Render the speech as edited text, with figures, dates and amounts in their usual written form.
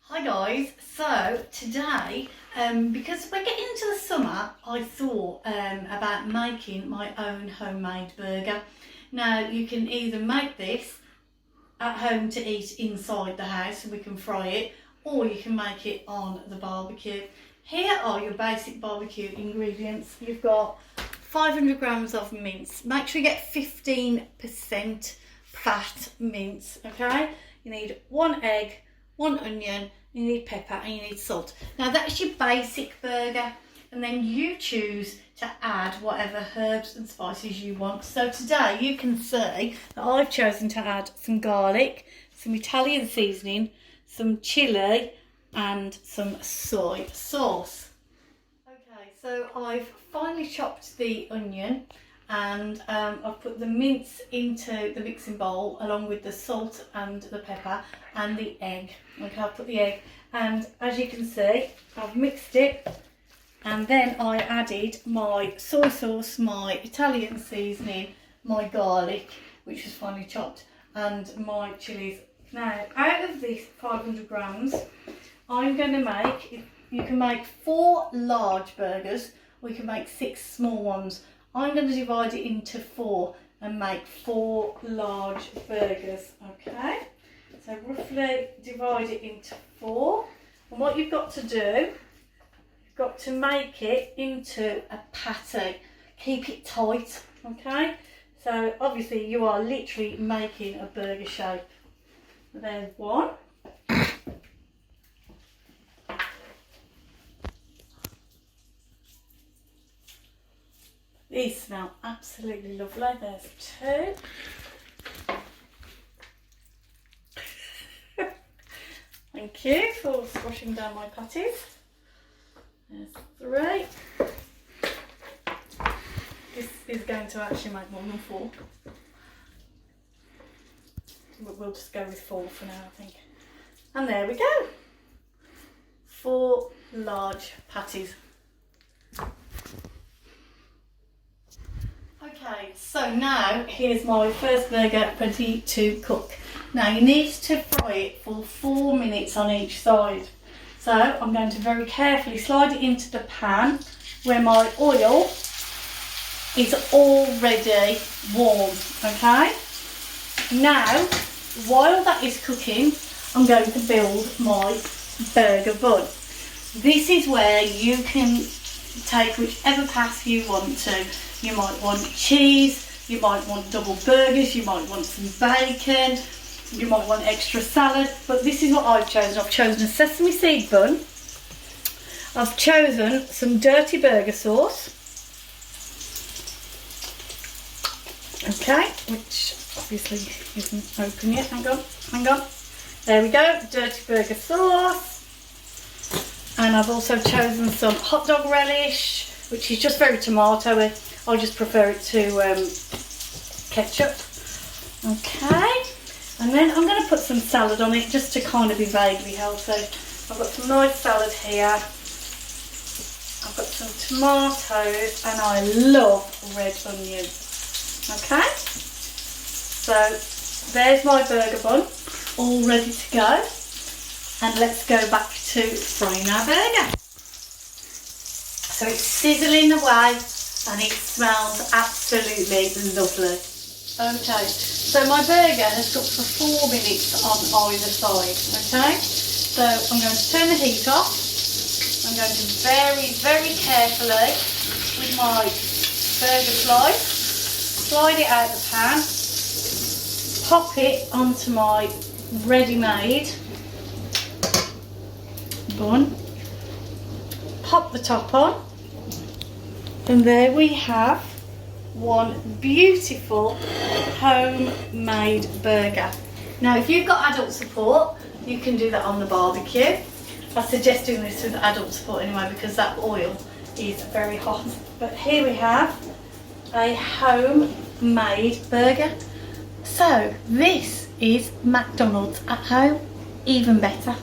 Hi guys, so today, because we're getting into the summer, I thought about making my own homemade burger. Now you can either make this at home to eat inside the house so we can fry it, or you can make it on the barbecue. Here are your basic barbecue ingredients. You've got 500 grams of mince. Make sure you get 15% fat mince, okay? You need 1 egg, 1 onion, you need pepper and you need salt. Now that's your basic burger, and then you choose to add whatever herbs and spices you want. So today you can see that I've chosen to add some garlic, some Italian seasoning, some chilli and some soy sauce. Okay, so I've finely chopped the onion and I've put the mince into the mixing bowl along with the salt and the pepper and the egg. Okay, I've put the egg, and as you can see I've mixed it, and then I added my soy sauce, my Italian seasoning, my garlic which was finely chopped, and my chilies. Now out of this 500 grams I'm going to make, you can make 4 large burgers or you can make 6 small ones. I'm going to divide it into 4 and make 4 large burgers, okay? So roughly divide it into 4. And what you've got to do, you've got to make it into a patty. Keep it tight, okay? So obviously you are literally making a burger shape. There's 1. These smell absolutely lovely. There's 2. Thank you for squashing down my patties. There's 3. This is going to actually make more than 4. But we'll just go with 4 for now, I think. And there we go. 4 large patties. Okay, so now here's my first burger ready to cook. Now you need to fry it for 4 minutes on each side. So I'm going to very carefully slide it into the pan where my oil is already warm, okay? Now, while that is cooking, I'm going to build my burger bun. This is where you can take whichever path you want to. You might want cheese, you might want double burgers, you might want some bacon, you might want extra salad, but this is what I've chosen. I've chosen a sesame seed bun. I've chosen some dirty burger sauce, okay, which obviously isn't open yet. Hang on. There we go, dirty burger sauce. And I've also chosen some hot dog relish, which is just very tomatoey. I just prefer it to ketchup. Okay, and then I'm going to put some salad on it just to kind of be vaguely healthy. I've got some nice salad here. I've got some tomatoes and I love red onions. Okay, so there's my burger bun all ready to go, and let's go back to frying our burger. So it's sizzling away and it smells absolutely lovely. Okay, so my burger has cooked for 4 minutes on either side, okay? So I'm going to turn the heat off. I'm going to very carefully, with my burger slide it out the pan, pop it onto my ready-made bun, pop the top on, and there we have one beautiful homemade burger. Now if you've got adult support, you can do that on the barbecue. I suggest doing this with adult support anyway because that oil is very hot. But here we have a homemade burger. So this is McDonald's at home, even better.